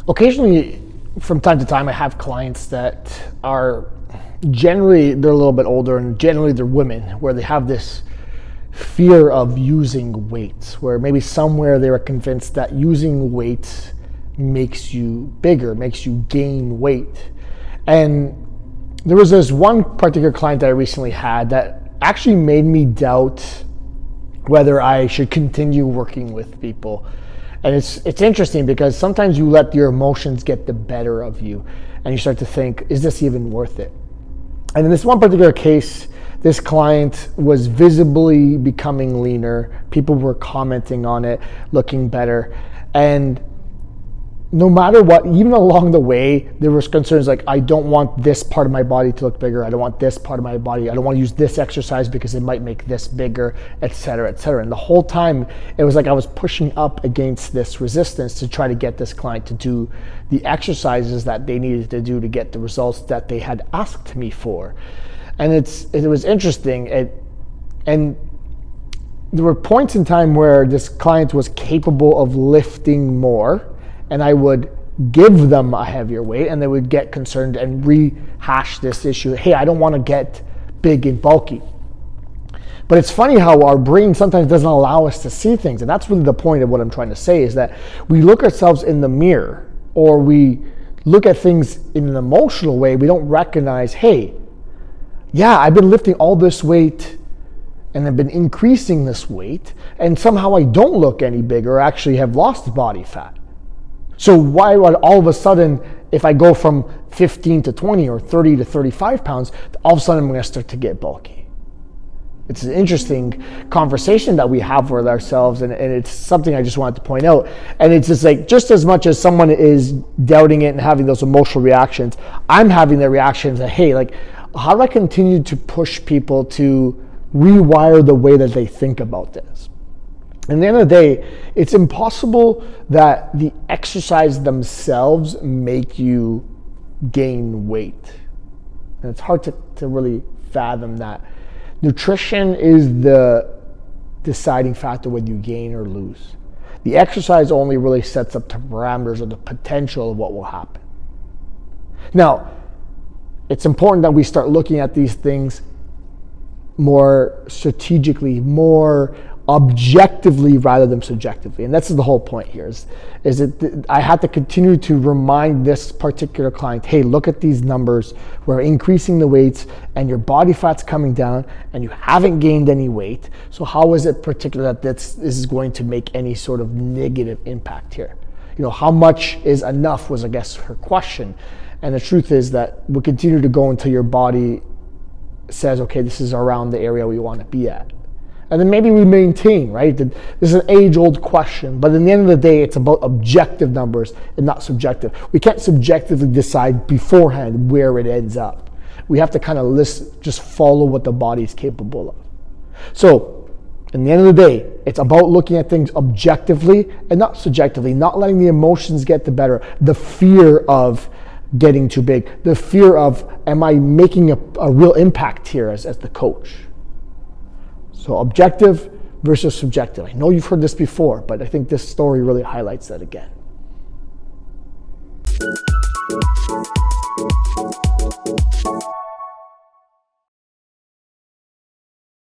Occasionally, from time to time, I have clients that are generally, they're a little bit older, and generally they're women, where they have this fear of using weights, where maybe somewhere they were convinced that using weights makes you bigger, makes you gain weight. And there was this one particular client that I recently had that actually made me doubt whether I should continue working with people. And it's interesting because sometimes you let your emotions get the better of you and you start to think, is this even worth it? And in this one particular case, this client was visibly becoming leaner. People were commenting on it, looking better. And no matter what, even along the way, there was concerns like, I don't want this part of my body to look bigger. I don't want this part of my body. I don't want to use this exercise because it might make this bigger, et cetera, et cetera. And the whole time, it was like I was pushing up against this resistance to try to get this client to do the exercises that they needed to do to get the results that they had asked me for. And it was interesting. And there were points in time where this client was capable of lifting more, and I would give them a heavier weight, and they would get concerned and rehash this issue. Hey, I don't want to get big and bulky. But it's funny how our brain sometimes doesn't allow us to see things. And that's really the point of what I'm trying to say, is that we look ourselves in the mirror, or we look at things in an emotional way. We don't recognize, hey, yeah, I've been lifting all this weight and I've been increasing this weight, and somehow I don't look any bigger, or actually have lost body fat. So why would all of a sudden, if I go from 15 to 20 or 30 to 35 pounds, all of a sudden I'm going to start to get bulky? It's an interesting conversation that we have with ourselves, and it's something I just wanted to point out. And it's just like, just as much as someone is doubting it and having those emotional reactions, I'm having the reactions that, hey, like, how do I continue to push people to rewire the way that they think about this? At the end of the day, it's impossible that the exercise themselves make you gain weight. And it's hard to really fathom that. Nutrition is the deciding factor whether you gain or lose. The exercise only really sets up the parameters or the potential of what will happen. Now, it's important that we start looking at these things more strategically, more objectively rather than subjectively. And that's the whole point here, is that I had to continue to remind this particular client, hey, look at these numbers. We're increasing the weights and your body fat's coming down and you haven't gained any weight. So how is it particular that this is going to make any sort of negative impact here? You know, how much is enough was, I guess, her question. And the truth is that we'll continue to go until your body says, okay, this is around the area we want to be at. And then maybe we maintain, right? This is an age-old question, but in the end of the day, it's about objective numbers and not subjective. We can't subjectively decide beforehand where it ends up. We have to kind of just follow what the body is capable of. So, in the end of the day, it's about looking at things objectively and not subjectively, not letting the emotions get the better, the fear of getting too big, the fear of, am I making a real impact here as the coach? So objective versus subjective. I know you've heard this before, but I think this story really highlights that again.